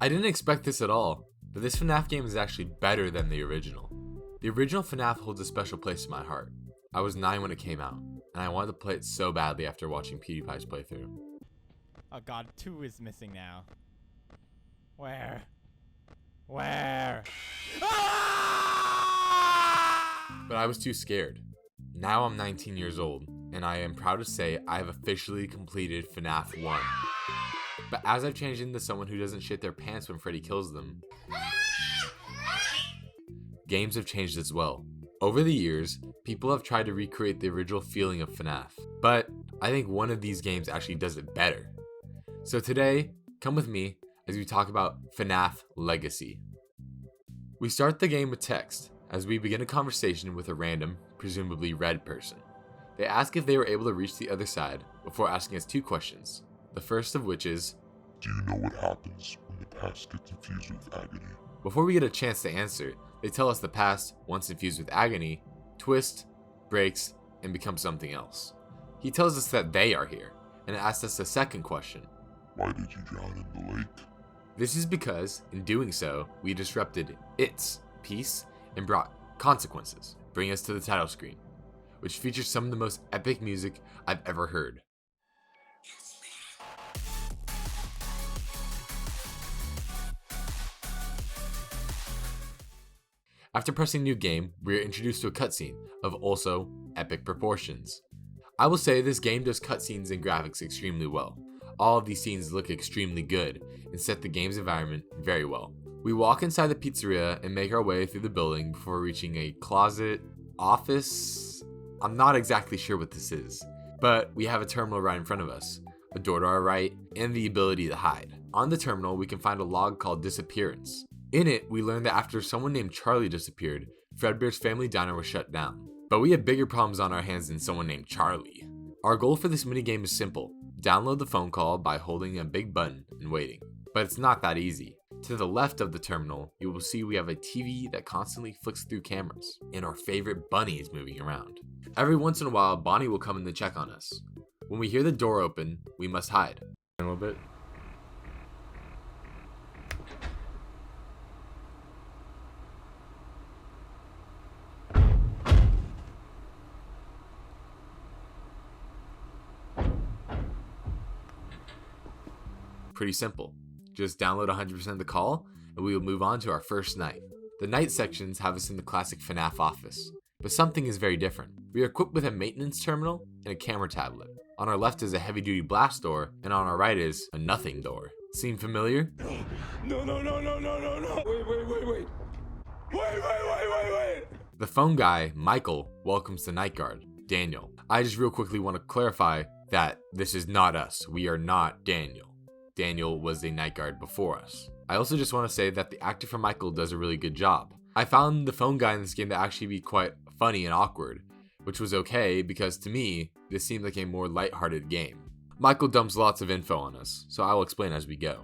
I didn't expect this at all, but this FNAF game is actually better than the original. The original FNAF holds a special place in my heart. I was 9 when it came out, and I wanted to play it so badly after watching PewDiePie's playthrough. Oh god, 2 is missing now. Where? Where? But I was too scared. Now I'm 19 years old, and I am proud to say I have officially completed FNAF 1. But as I've changed into someone who doesn't shit their pants when Freddy kills them, games have changed as well. Over the years, people have tried to recreate the original feeling of FNAF, but I think one of these games actually does it better. So today, come with me as we talk about FNAF Legacy. We start the game with text, as we begin a conversation with a random, presumably red person. They ask if they were able to reach the other side before asking us 2 questions, the first of which is, do you know what happens when the past gets infused with agony? Before we get a chance to answer, they tell us the past, once infused with agony, twists, breaks, and becomes something else. He tells us that they are here, and asks us the second question. Why did you drown in the lake? This is because, in doing so, we disrupted its peace and brought consequences, bringing us to the title screen, which features some of the most epic music I've ever heard. After pressing new game, we are introduced to a cutscene of also epic proportions. I will say this game does cutscenes and graphics extremely well. All of these scenes look extremely good and set the game's environment very well. We walk inside the pizzeria and make our way through the building before reaching a closet, office. I'm not exactly sure what this is, but we have a terminal right in front of us, a door to our right, and the ability to hide. On the terminal, we can find a log called Disappearance. In it, we learn that after someone named Charlie disappeared, Fredbear's family diner was shut down. But we have bigger problems on our hands than someone named Charlie. Our goal for this minigame is simple. Download the phone call by holding a big button and waiting. But it's not that easy. To the left of the terminal, you will see we have a TV that constantly flicks through cameras, and our favorite bunny is moving around. Every once in a while, Bonnie will come in to check on us. When we hear the door open, we must hide. A little bit. Pretty simple. Just download 100% of the call, and we will move on to our first night. The night sections have us in the classic FNAF office, but something is very different. We are equipped with a maintenance terminal and a camera tablet. On our left is a heavy-duty blast door, and on our right is a nothing door. Seem familiar? No. Wait. The phone guy, Michael, welcomes the night guard, Daniel. I just real quickly want to clarify that this is not us. We are not Daniel. Daniel was a night guard before us. I also just want to say that the actor for Michael does a really good job. I found the phone guy in this game to actually be quite funny and awkward, which was okay because to me, this seemed like a more lighthearted game. Michael dumps lots of info on us, so I will explain as we go.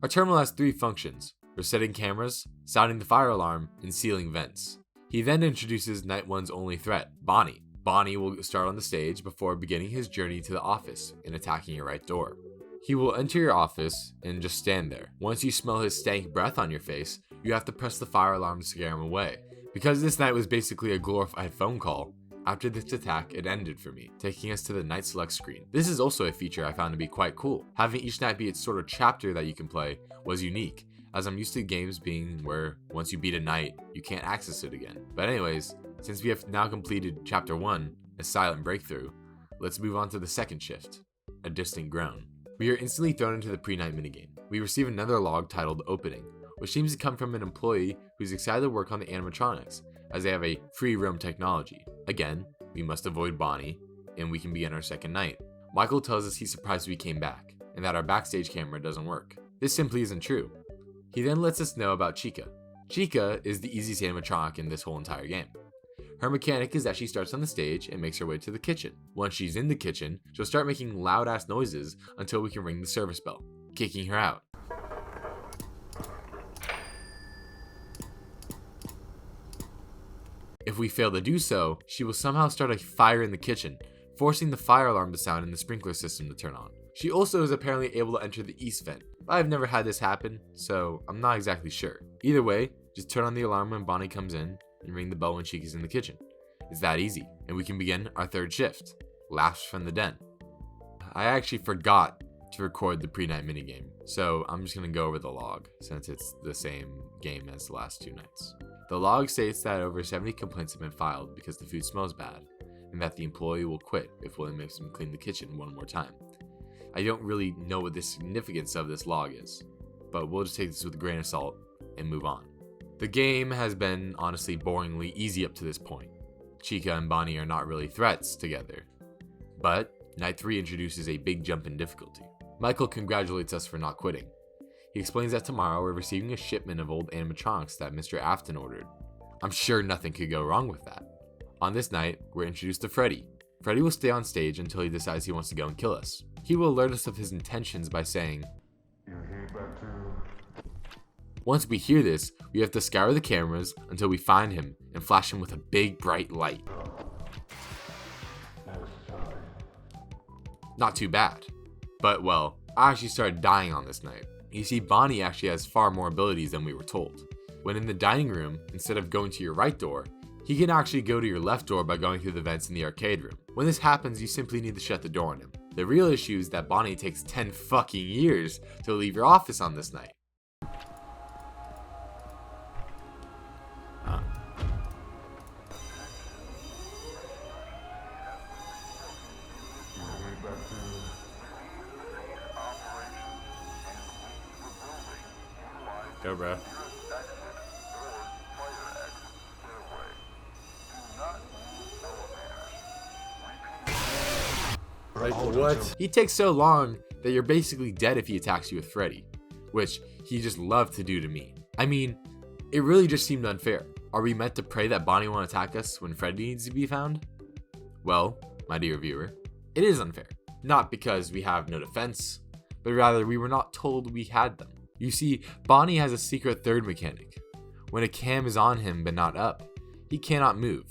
Our terminal has 3 functions: resetting cameras, sounding the fire alarm, and sealing vents. He then introduces Night 1's only threat, Bonnie. Bonnie will start on the stage before beginning his journey to the office and attacking your right door. He will enter your office and just stand there. Once you smell his stank breath on your face, you have to press the fire alarm to scare him away. Because this night was basically a glorified phone call, after this attack it ended for me, taking us to the night select screen. This is also a feature I found to be quite cool. Having each night be its sort of chapter that you can play was unique, as I'm used to games being where once you beat a night, you can't access it again. But anyways, since we have now completed chapter 1, a silent breakthrough, let's move on to the second shift, a distant groan. We are instantly thrown into the pre-night minigame. We receive another log titled Opening, which seems to come from an employee who's excited to work on the animatronics, as they have a free roam technology. Again, we must avoid Bonnie, and we can begin our second night. Michael tells us he's surprised we came back, and that our backstage camera doesn't work. This simply isn't true. He then lets us know about Chica. Chica is the easiest animatronic in this whole entire game. Her mechanic is that she starts on the stage and makes her way to the kitchen. Once she's in the kitchen, she'll start making loud ass noises until we can ring the service bell, kicking her out. If we fail to do so, she will somehow start a fire in the kitchen, forcing the fire alarm to sound and the sprinkler system to turn on. She also is apparently able to enter the east vent, I've never had this happen, so I'm not exactly sure. Either way, just turn on the alarm when Bonnie comes in and ring the bell when Chica's in the kitchen. It's that easy, and we can begin our third shift, Laughs from the Den. I actually forgot to record the pre-night minigame, so I'm just going to go over the log since it's the same game as the last 2 nights. The log states that over 70 complaints have been filed because the food smells bad, and that the employee will quit if William makes him clean the kitchen one more time. I don't really know what the significance of this log is, but we'll just take this with a grain of salt and move on. The game has been honestly boringly easy up to this point. Chica and Bonnie are not really threats together, but night 3 introduces a big jump in difficulty. Michael congratulates us for not quitting. He explains that tomorrow we're receiving a shipment of old animatronics that Mr. Afton ordered. I'm sure nothing could go wrong with that. On this night, we're introduced to Freddy. Freddy will stay on stage until he decides he wants to go and kill us. He will alert us of his intentions by saying, once we hear this, we have to scour the cameras until we find him and flash him with a big bright light. Not too bad. But well, I actually started dying on this night. You see, Bonnie actually has far more abilities than we were told. When in the dining room, instead of going to your right door, he can actually go to your left door by going through the vents in the arcade room. When this happens, you simply need to shut the door on him. The real issue is that Bonnie takes 10 fucking years to leave your office on this night. Go, bro. Like, what? He takes so long that you're basically dead if he attacks you with Freddy, which he just loved to do to me. I mean, it really just seemed unfair. Are we meant to pray that Bonnie won't attack us when Freddy needs to be found? Well, my dear viewer, it is unfair. Not because we have no defense, but rather we were not told we had them. You see, Bonnie has a secret third mechanic. When a cam is on him but not up, he cannot move.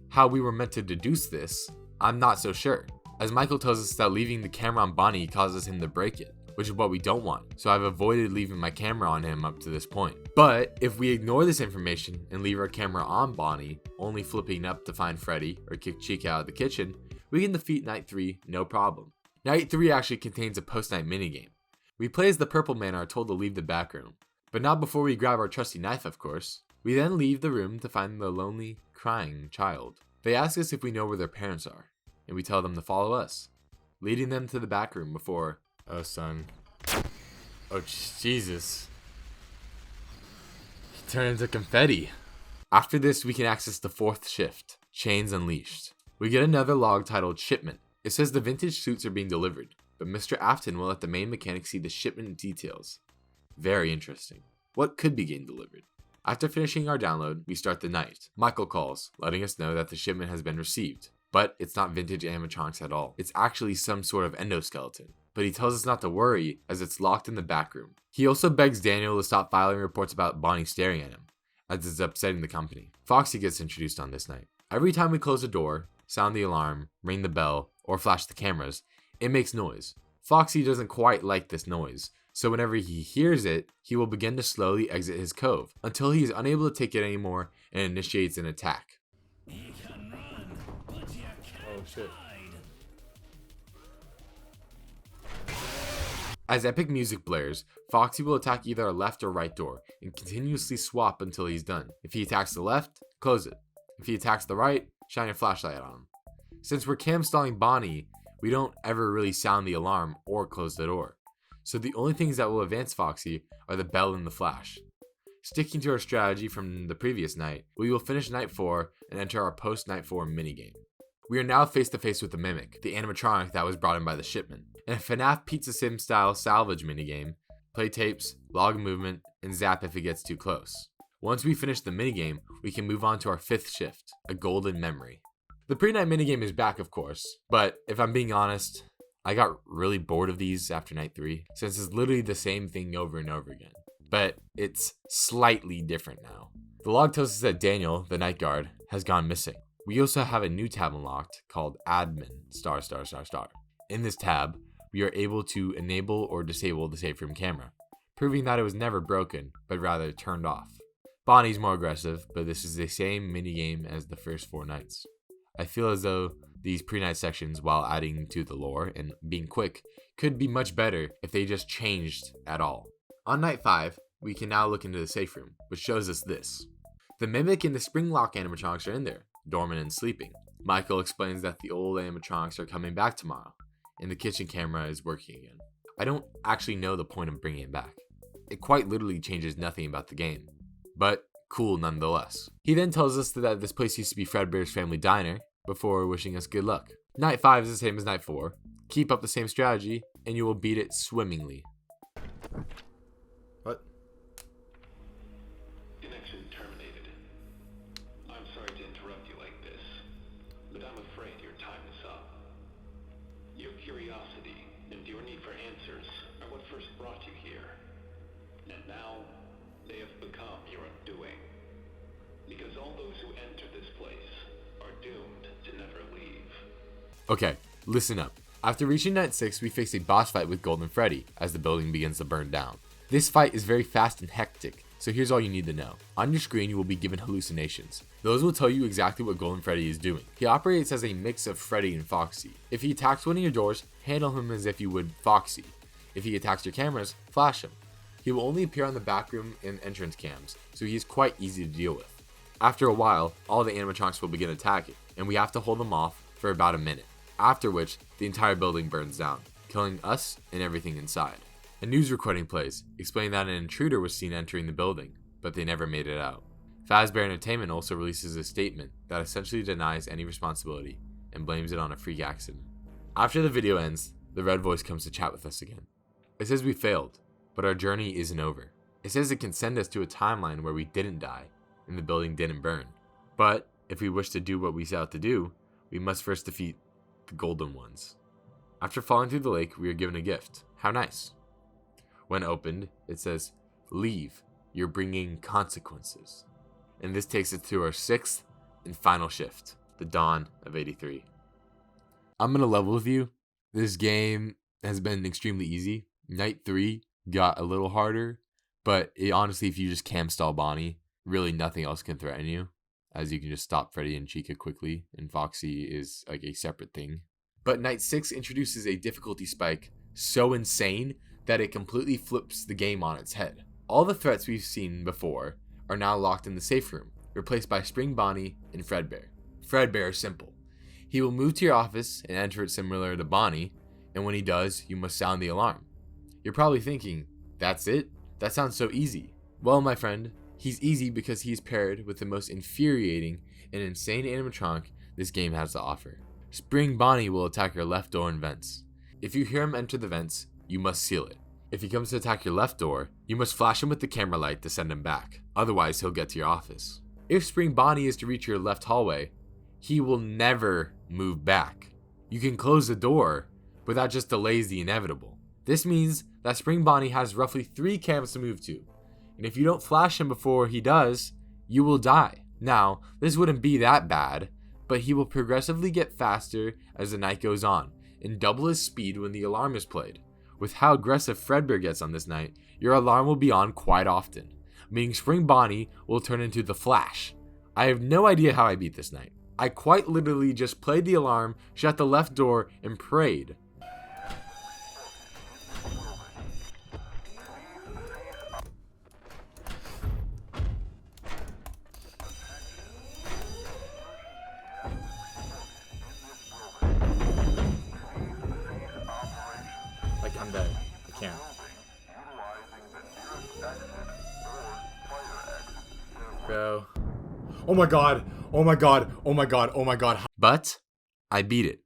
How we were meant to deduce this, I'm not so sure, as Michael tells us that leaving the camera on Bonnie causes him to break it, which is what we don't want, so I've avoided leaving my camera on him up to this point. But if we ignore this information and leave our camera on Bonnie, only flipping up to find Freddy or kick Chica out of the kitchen, we can defeat Night 3 no problem. Night 3 actually contains a post-night minigame. We play as the Purple Man and are told to leave the back room, but not before we grab our trusty knife, of course. We then leave the room to find the lonely, crying child. They ask us if we know where their parents are, and we tell them to follow us, leading them to the back room before, oh son, oh Jesus, he turned into confetti. After this, we can access the 4th shift, Chains Unleashed. We get another log titled Shipment. It says the vintage suits are being delivered, but Mr. Afton will let the main mechanic see the shipment details. Very interesting. What could be getting delivered? After finishing our download, we start the night. Michael calls, letting us know that the shipment has been received. But it's not vintage animatronics at all. It's actually some sort of endoskeleton. But he tells us not to worry, as it's locked in the back room. He also begs Daniel to stop filing reports about Bonnie staring at him, as it's upsetting the company. Foxy gets introduced on this night. Every time we close a door, sound the alarm, ring the bell, or flash the cameras, it makes noise. Foxy doesn't quite like this noise, so whenever he hears it, he will begin to slowly exit his cove, until he is unable to take it anymore and initiates an attack. Oh shit. As epic music blares, Foxy will attack either our left or right door, and continuously swap until he's done. If he attacks the left, close it. If he attacks the right, shine your flashlight on him. Since we're cam stalling Bonnie, we don't ever really sound the alarm or close the door. So the only things that will advance Foxy are the bell and the flash. Sticking to our strategy from the previous night, we will finish night 4 and enter our post-night 4 minigame. We are now face to face with the Mimic, the animatronic that was brought in by the shipment. In a FNAF Pizza Sim style salvage minigame, play tapes, log movement, and zap if it gets too close. Once we finish the minigame, we can move on to our 5th shift, a golden memory. The pre-night minigame is back, of course, but if I'm being honest, I got really bored of these after night 3, since it's literally the same thing over and over again. But it's slightly different now. The log tells us that Daniel, the night guard, has gone missing. We also have a new tab unlocked called Admin *****. In this tab, we are able to enable or disable the save room camera. proving that it was never broken, but rather turned off. Bonnie's more aggressive, but this is the same minigame as the first 4 nights. I feel as though these pre-night sections, while adding to the lore and being quick, could be much better if they just changed at all. On night 5, we can now look into the safe room, which shows us this. The Mimic and the Spring Lock animatronics are in there, dormant and sleeping. Michael explains that the old animatronics are coming back tomorrow, and the kitchen camera is working again. I don't actually know the point of bringing it back. It quite literally changes nothing about the game, but cool nonetheless. He then tells us that this place used to be Fredbear's family diner, before wishing us good luck. Night 5 is the same as night 4. Keep up the same strategy, and you will beat it swimmingly. What? Connection terminated. I'm sorry to interrupt you like this, but I'm afraid your time is up. Your curiosity and your need for answers are what first brought you here. And now, they have become your undoing. Because all those who enter this place are doomed to never leave. Okay, listen up. After reaching night 6, we face a boss fight with Golden Freddy as the building begins to burn down. This fight is very fast and hectic, so here's all you need to know. On your screen, you will be given hallucinations. Those will tell you exactly what Golden Freddy is doing. He operates as a mix of Freddy and Foxy. If he attacks one of your doors, handle him as if you would Foxy. If he attacks your cameras, flash him. He will only appear on the backroom and entrance cams, so he is quite easy to deal with. After a while, all the animatronics will begin attacking, and we have to hold them off for about a minute, after which the entire building burns down, killing us and everything inside. A news recording plays, explaining that an intruder was seen entering the building, but they never made it out. Fazbear Entertainment also releases a statement that essentially denies any responsibility and blames it on a freak accident. After the video ends, the red voice comes to chat with us again. It says we failed, but our journey isn't over. It says it can send us to a timeline where we didn't die, and the building didn't burn. But if we wish to do what we set out to do, we must first defeat the golden ones. After falling through the lake, we are given a gift. How nice. When opened, it says, "Leave, you're bringing consequences." And this takes us to our 6th and final shift, the dawn of 83. I'm gonna level with you. This game has been extremely easy. Night 3 got a little harder, but honestly, if you just cam stall Bonnie, really nothing else can threaten you, as you can just stop Freddy and Chica quickly, and Foxy is like a separate thing. But night 6 introduces a difficulty spike so insane that it completely flips the game on its head. All the threats we've seen before are now locked in the safe room, replaced by Spring Bonnie and Fredbear. Fredbear is simple. He will move to your office and enter it similar to Bonnie, and when he does, you must sound the alarm. You're probably thinking, that's it? That sounds so easy. Well, my friend, he's easy because he's paired with the most infuriating and insane animatronic this game has to offer. Spring Bonnie will attack your left door and vents. If you hear him enter the vents, you must seal it. If he comes to attack your left door, you must flash him with the camera light to send him back. Otherwise, he'll get to your office. If Spring Bonnie is to reach your left hallway, he will never move back. You can close the door, but that just delays the inevitable. This means that Spring Bonnie has roughly 3 cams to move to, and if you don't flash him before he does, you will die. Now, this wouldn't be that bad, but he will progressively get faster as the night goes on, and double his speed when the alarm is played. With how aggressive Fredbear gets on this night, your alarm will be on quite often, meaning Spring Bonnie will turn into the Flash. I have no idea how I beat this night. I quite literally just played the alarm, shut the left door, and prayed. Like, I'm dead. I can't. Bro. Oh my god. Oh my god. Oh my god. Oh my god. But I beat it.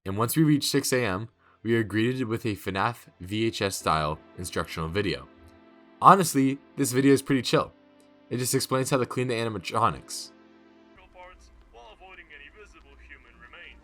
And once we reach 6 a.m., we are greeted with a FNAF VHS style instructional video. Honestly, this video is pretty chill. It just explains how to clean the animatronics. Parts while avoiding any visible human remains.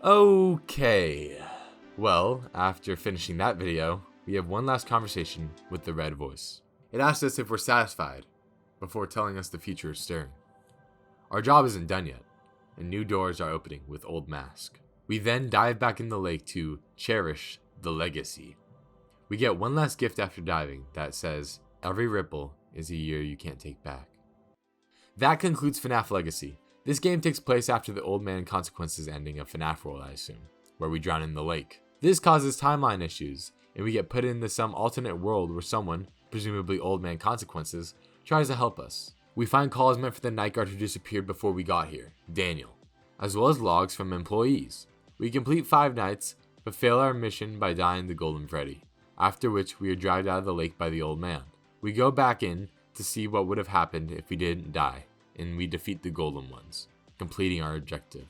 Okay. Well, after finishing that video, we have one last conversation with the red voice. It asks us if we're satisfied before telling us the future is stirring. Our job isn't done yet, and new doors are opening with old masks. We then dive back in the lake to cherish the legacy. We get one last gift after diving that says, every ripple is a year you can't take back. That concludes FNAF Legacy. This game takes place after the Old Man Consequences ending of FNAF World, I assume, where we drown in the lake. This causes timeline issues, and we get put into some alternate world where someone, presumably Old Man Consequences, tries to help us. We find calls meant for the night guard who disappeared before we got here, Daniel, as well as logs from employees. We complete 5 nights, but fail our mission by dying to Golden Freddy, after which we are dragged out of the lake by the old man. We go back in to see what would have happened if we didn't die, and we defeat the golden ones, completing our objective.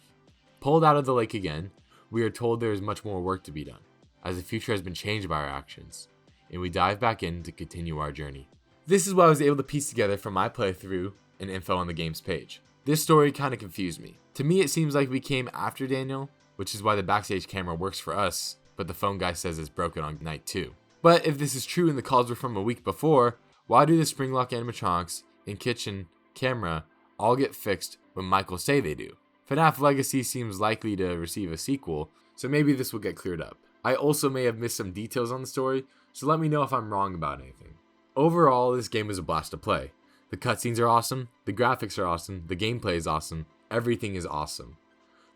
Pulled out of the lake again, we are told there is much more work to be done, as the future has been changed by our actions, and we dive back in to continue our journey. This is what I was able to piece together from my playthrough and info on the game's page. This story kind of confused me. To me, it seems like we came after Daniel, which is why the backstage camera works for us, but the phone guy says it's broken on night 2. But if this is true and the calls were from a week before, why do the spring lock animatronics and kitchen camera all get fixed when Michael say they do? FNAF Legacy seems likely to receive a sequel, so maybe this will get cleared up. I also may have missed some details on the story, so let me know if I'm wrong about anything. Overall, this game is a blast to play. The cutscenes are awesome, the graphics are awesome, the gameplay is awesome, everything is awesome.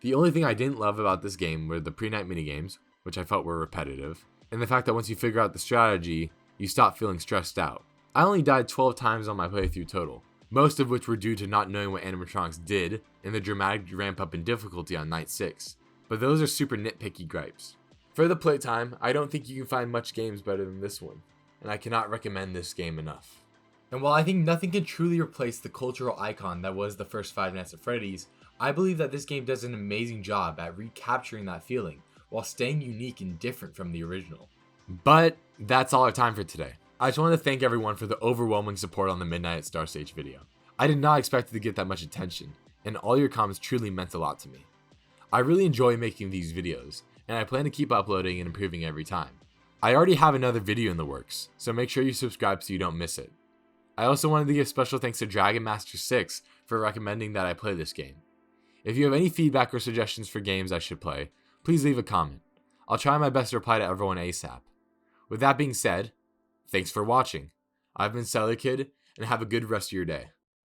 The only thing I didn't love about this game were the pre-night minigames, which I felt were repetitive, and the fact that once you figure out the strategy, you stop feeling stressed out. I only died 12 times on my playthrough total, most of which were due to not knowing what animatronics did and the dramatic ramp up in difficulty on night 6, but those are super nitpicky gripes. For the playtime, I don't think you can find much games better than this one, and I cannot recommend this game enough. And while I think nothing can truly replace the cultural icon that was the first Five Nights at Freddy's, I believe that this game does an amazing job at recapturing that feeling while staying unique and different from the original. But that's all our time for today. I just want to thank everyone for the overwhelming support on the Midnight at Star Stage video. I did not expect it to get that much attention, and all your comments truly meant a lot to me. I really enjoy making these videos, and I plan to keep uploading and improving every time. I already have another video in the works, so make sure you subscribe so you don't miss it. I also wanted to give special thanks to Dragon Master 6 for recommending that I play this game. If you have any feedback or suggestions for games I should play, please leave a comment. I'll try my best to reply to everyone ASAP. With that being said, thanks for watching. I've been Cellar Kid, and have a good rest of your day.